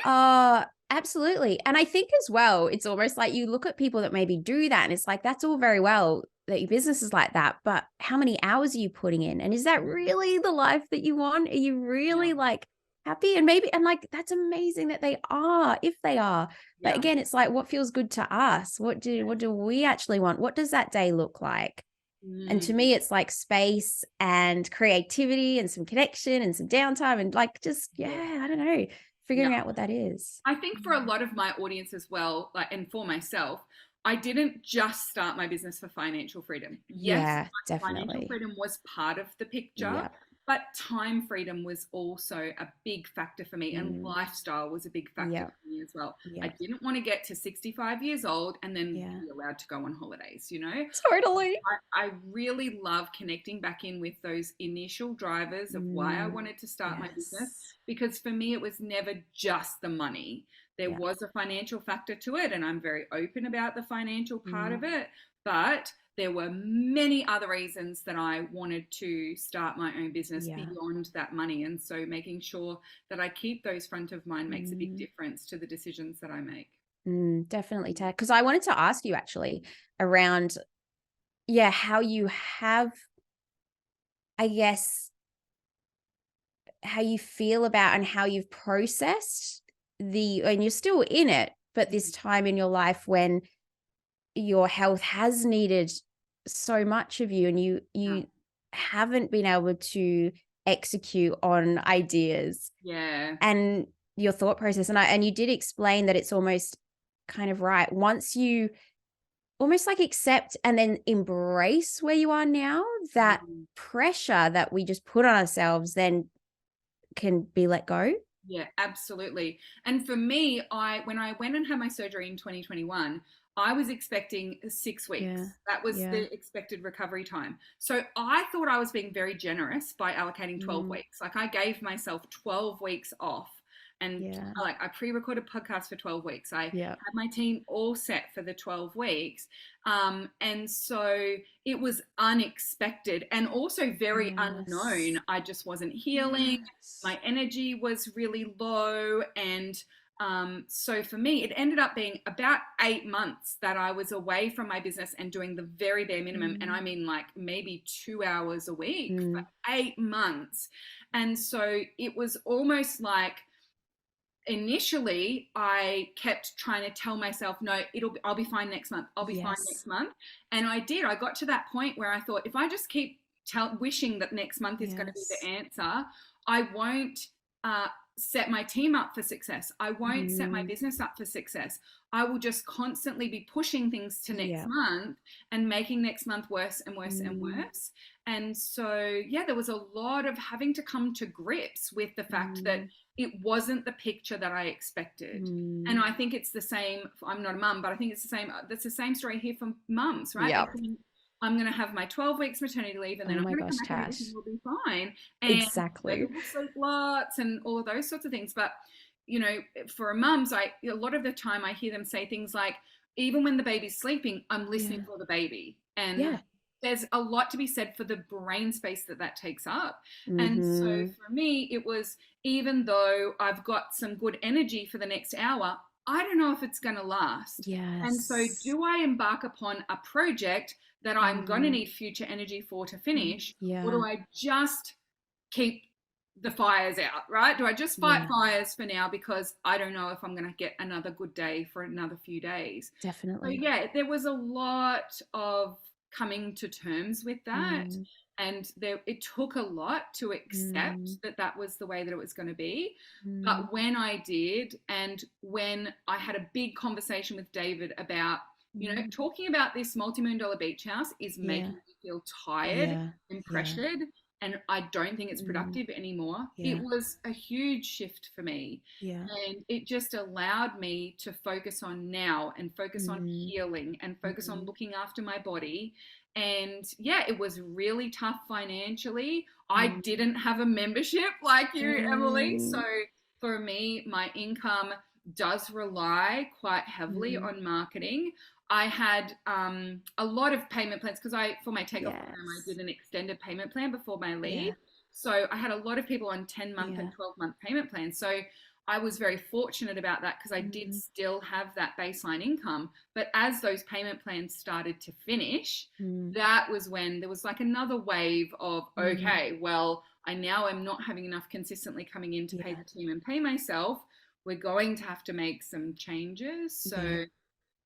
Absolutely. And I think as well, it's almost like you look at people that maybe do that, and it's like, that's all very well that your business is like that, but how many hours are you putting in? And is that really the life that you want? Are you really like happy? And maybe, and like, that's amazing that they are, if they are. But again, it's like, what feels good to us? What do we actually want? What does that day look like? And to me, it's like space and creativity and some connection and some downtime and like, just, I don't know, figuring out what that is.
I think for a lot of my audience as well, like, and for myself, I didn't just start my business for financial freedom. Yes,
definitely.
financial freedom was part of the picture. But time freedom was also a big factor for me, and
Mm.
lifestyle was a big factor
Yeah.
for me as well. I
Yeah.
didn't want to get to 65 years old and then
Yeah.
be allowed to go on holidays, you know?
Totally.
I really love connecting back in with those initial drivers of why I
Mm.
wanted to start my business,
Yes.
because for me, it was never just the money. There
Yeah.
was a financial factor to it, and I'm very open about the financial part
Mm.
of it. But there were many other reasons that I wanted to start my own business
Yeah.
beyond that money. And so making sure that I keep those front of mind makes a big
Mm.
difference to the decisions that I make.
Definitely, Ted. Because I wanted to ask you actually around, yeah, how you have, I guess, how you feel about and how you've processed and you're still in it, but this time in your life when your health has needed so much of you and you haven't been able to execute on ideas
Yeah.
and your thought process. And you did explain that it's almost kind of right. Once you almost like accept and then embrace where you are now, that
Mm.
pressure that we just put on ourselves then can be let go.
Yeah, absolutely. And for me, I when I went and had my surgery in 2021, I was expecting 6 weeks.
Yeah.
That was
Yeah.
the expected recovery time. So I thought I was being very generous by allocating 12
Mm,
weeks. Like I gave myself 12 weeks off, and
yeah.
like I pre-recorded podcasts for 12 weeks. I
Yeah.
had my team all set for the 12 weeks. And so it was unexpected and also very unknown.
Yes.
I just wasn't healing.
Yes.
My energy was really low. And so for me, it ended up being about 8 months that I was away from my business and doing the very bare minimum. And I
Mm,
mean, like maybe 2 hours a week for
mm,
8 months. And so it was almost like, initially I kept trying to tell myself, no, I'll be fine next month, I'll be fine
yes.
next month. And I got to that point where I thought, if I just keep wishing that next month is going to be the
Yes.
answer, I won't uh, set my team up for success, I won't set my
Mm,
business up for success. I will just constantly be pushing things to next
yeah.
month and making next month worse and worse and
Mm,
worse. And so yeah, there was a lot of having to come to grips with the fact that
mm,
it wasn't the picture that I expected. And
mm.
I think it's the same. I'm not a mum, but I think it's the same. That's the same story here for mums, right? They
Yep.
think, I'm going to have my 12 weeks maternity leave and then
Oh
I'm
my
going to come
gosh,
back and everything
Tash.
will be fine. And baby
Exactly.
will sleep lots and all of those sorts of things. But, you know, for mums, a lot of the time I hear them say things like, even when the baby's sleeping, I'm listening
Yeah.
for the baby. And
Yeah.
there's a lot to be said for the brain space that that takes up. And so
Mm-hmm.
for me, it was, even though I've got some good energy for the next hour, I don't know if it's going to last. And so,
Yes.
do I embark upon a project that I'm going to
Mm,
need future energy for to finish, or
yeah.
do I just keep the fires out, right? Do I just fight
Yeah.
fires for now because I don't know if I'm going to get another good day for another few days? So
Definitely.
yeah, there was a lot of coming to terms with that.
Mm,
And it took a lot to accept
mm,
that that was the way that it was going to be.
mm,
But when I did, and when I had a big conversation with David about,
mm.
talking about this multi-million dollar beach house is
Yeah.
making me feel tired
Yeah.
and
Yeah.
pressured, and I don't think it's
Mm,
productive anymore. It
yeah.
was a huge shift for me.
Yeah.
And it just allowed me to focus on now and focus on
Mm,
healing and focus on
mm,
looking after my body. And yeah, it was really tough financially. I
mm,
didn't have a membership like you, Emily. So
mm,
for me, my income does rely quite heavily
mm.
on marketing. I had a lot of payment plans because for my takeoff program, I
Yes.
did an extended payment plan before my leave.
Yeah.
So I had a lot of people on 10-month and
Yeah.
12-month payment plans. So I was very fortunate about that because I did
Mm,
still have that baseline income. But as those payment plans started to finish,
mm,
that was when there was like another wave of,
mm.
okay, well, I now am not having enough consistently coming in to pay
Yeah.
the team and pay myself. We're going to have to make some changes.
Yeah.
So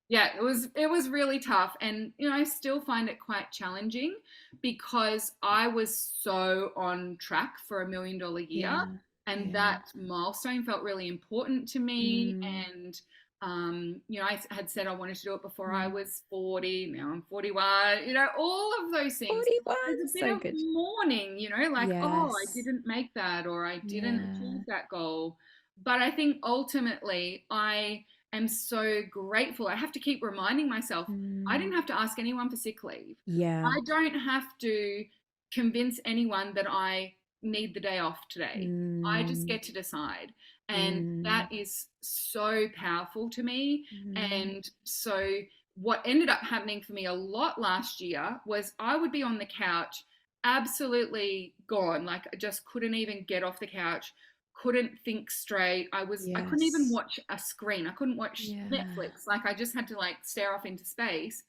yeah, it was really tough, and I still find it quite challenging because I was so on track for $1 million year,
Yeah.
and
Yeah.
that milestone felt really important to me.
Mm,
And I had said I wanted to do it before I
Mm.
was 40. Now I'm 41. All of those things.
41,
There's a bit
so
of
good.
mourning, like, oh, I
Yes.
didn't make that, or I didn't
Yeah.
achieve that goal. But I think ultimately I am so grateful. I have to keep reminding myself I didn't
Mm.
have to ask anyone for sick leave.
Yeah.
I don't have to convince anyone that I need the day off today. I just
Mm.
get to decide. And that
Mm.
is so powerful to me.
Mm.
And so, what ended up happening for me a lot last year was I would be on the couch, absolutely gone. Like, I just couldn't even get off the couch, couldn't think straight. I couldn't even
Yes.
watch a screen. I couldn't watch
Yeah.
Netflix. Like, I just had to like stare off into space.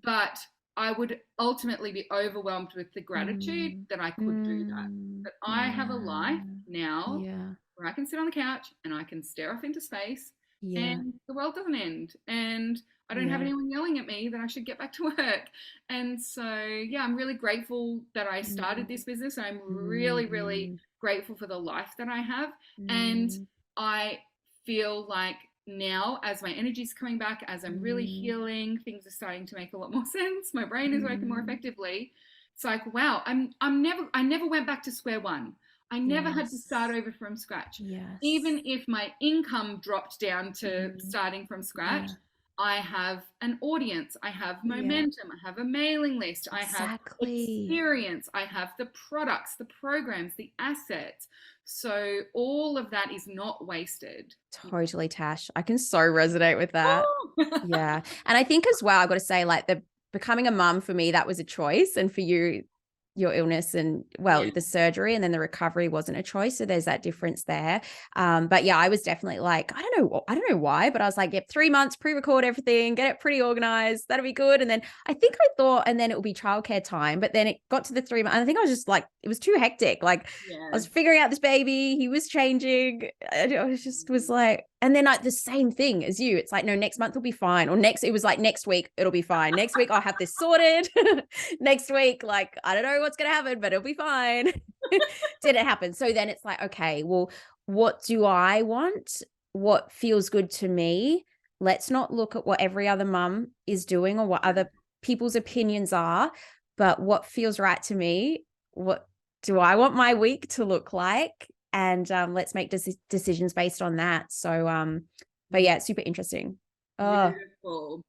But I would ultimately be overwhelmed with the gratitude
Mm.
that I could do that.
Mm.
That I have a life
Yeah.
now
Yeah.
where I can sit on the couch and I can stare off into space
Yeah.
and the world doesn't end. And I don't have
Yeah.
anyone yelling at me that I should get back to work. And so, yeah, I'm really grateful that I started
Mm.
this business. I'm really, really
Mm.
grateful for the life that I have. And
Mm.
I feel like now, as my energy's coming back, as I'm really
Mm.
healing, things are starting to make a lot more sense. My brain is working more
Mm.
effectively. It's like, wow, I never went back to square one. I never had to start
Yes.
over from scratch.
Yes.
Even if my income dropped down to
Mm.
starting from scratch,
Yeah.
I have an audience, I have
Yeah.
momentum, I have a mailing list, I have
Exactly.
experience, I have the products, the programs, the assets. So all of that is not wasted.
Totally, Tash. I can so resonate with that.
Oh.
Yeah. And I think as well, I've got to say, like the becoming a mum for me, that was a choice. And for you, your illness and well,
Yeah.
the surgery and then the recovery wasn't a choice. So there's that difference there. But yeah, I was definitely like, I don't know why, but I was like, yep, 3 months, pre-record everything, get it pretty organized. That'll be good. And then I think I thought, and then it will be childcare time. But then it got to the 3 months. And I think I was just like, it was too hectic. Like I
Yeah.
was figuring out this baby, he was changing. I was just was like, and then like the same thing as you. It's like, no, next month will be fine. Or it was like next week, it'll be fine. Next week, I'll have this sorted. Next week, like, I don't know what's going to happen, but it'll be fine. Did it happen? So then it's like, okay, well, what do I want? What feels good to me? Let's not look at what every other mum is doing or what other people's opinions are, but what feels right to me. What do I want my week to look like? And let's make decisions based on that. So, but yeah, it's super interesting. Oh,
Beautiful.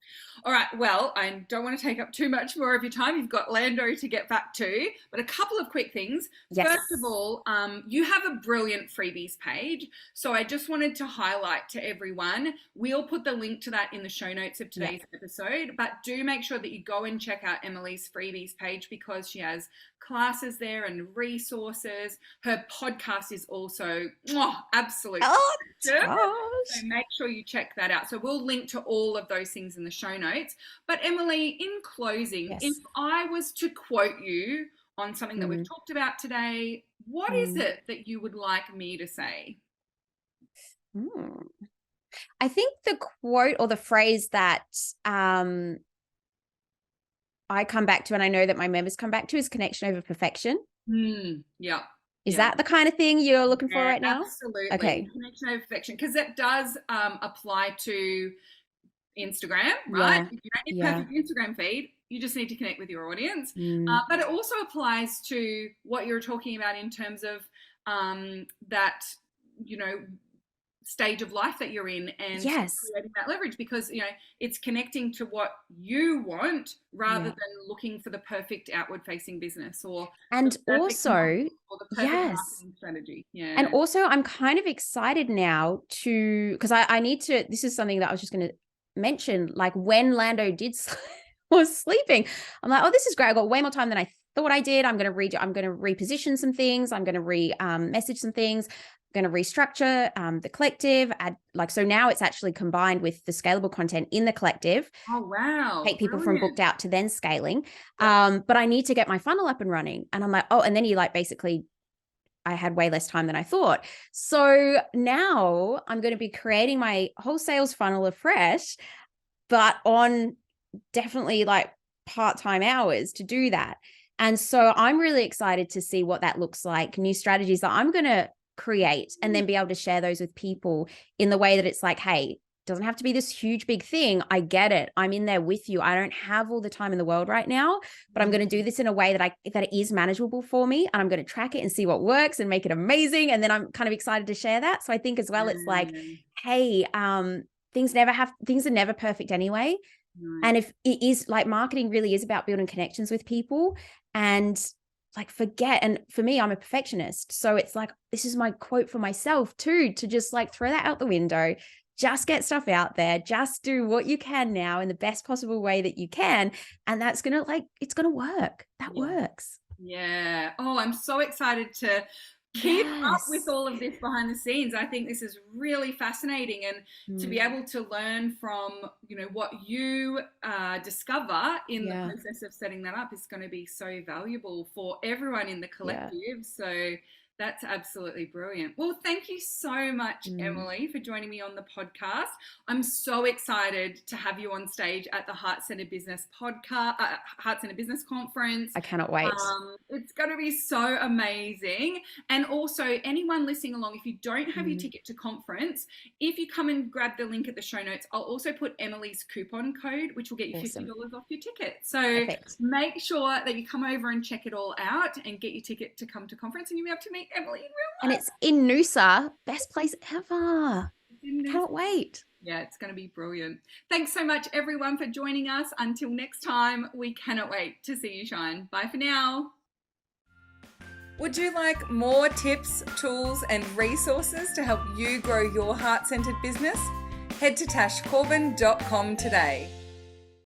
All right. Well, I don't want to take up too much more of your time. You've got Lando to get back to, but a couple of quick things.
yes.
First of all, you have a brilliant freebies page. So I just wanted to highlight to everyone, we'll put the link to that in the show notes of
Yeah.
today's episode, but do make sure that you go and check out Emily's freebies page because she has classes there and resources. Her podcast is also absolute.
Oh,
So
Tosh.
make sure you check that out. So we'll link to all of those things in the show notes. But Emily, in closing, if
Yes.
I was to quote you on something that we've
Mm,
talked about today, what is
mm,
it that you would like me to say?
mm. I think the quote or the phrase that um, I come back to, and I know that my members come back to, is connection over perfection.
Yeah.
Is
Yeah.
that the kind of thing you're looking for
Yeah,
right now?
absolutely.
Okay.
Connection over perfection, because that does apply to Instagram, right?
Yeah.
If you don't need
Yeah.
perfect Instagram feed, you just need to connect with your audience.
Mm,
But it also applies to what you're talking about in terms of that, you know, stage of life that you're in and
yes.
creating that leverage because it's connecting to what you want rather
Yeah.
than looking for the perfect outward facing business or the
And
perfect model
also,
or the perfect
yes.
marketing strategy.
And
Yeah.
also, I'm kind of excited now because I need to. This is something that I was just going to mention. Like when Lando was sleeping, I'm like, oh, this is great. I got way more time than I thought I did. I'm going to I'm going to reposition some things. I'm going to message some things. I'm going to restructure the collective. Add so now it's actually combined with the scalable content in the collective.
Oh wow,
Take people from booked
brilliant.
out to then scaling.
Yep.
But I need to get my funnel up and running. And I'm like, oh, and then you basically I had way less time than I thought. So now I'm going to be creating my whole sales funnel afresh, but on definitely part-time hours to do that. And so I'm really excited to see what that looks like, new strategies that I'm going to create and then be able to share those with people in the way that it's like, hey, doesn't have to be this huge, big thing. I get it. I'm in there with you. I don't have all the time in the world right now, but I'm going to do this in a way that it is manageable for me. And I'm going to track it and see what works and make it amazing. And then I'm kind of excited to share that. So I think as well, it's like, hey, things are never perfect anyway. And if it is like, marketing really is about building connections with people, and like and for me, I'm a perfectionist. So it's like, this is my quote for myself too, to just like throw that out the window, just get stuff out there, just do what you can now in the best possible way that you can. And that's going to it's going to work. That works.
Yeah. Oh, I'm so excited to keep up with all of this behind the scenes. I think this is really fascinating, and to be able to learn from, what you discover in the process of setting that up is going to be so valuable for everyone in the collective. So that's absolutely brilliant. Well, thank you so much, Emily, for joining me on the podcast. I'm so excited to have you on stage at the Heart Centered Business Conference.
I cannot wait.
It's going to be so amazing. And also, anyone listening along, if you don't have your ticket to conference, if you come and grab the link at the show notes, I'll also put Emily's coupon code, which will get you $50 off your ticket. So make sure that you come over and check it all out and get your ticket to come to conference, and you'll be able to meet Emily in real life.
And it's in Noosa. Best place ever. Can't wait.
Yeah, it's going to be brilliant. Thanks so much, everyone, for joining us. Until next time, we cannot wait to see you shine. Bye for now. Would you like more tips, tools, and resources to help you grow your heart-centered business? Head to tashcorbin.com today.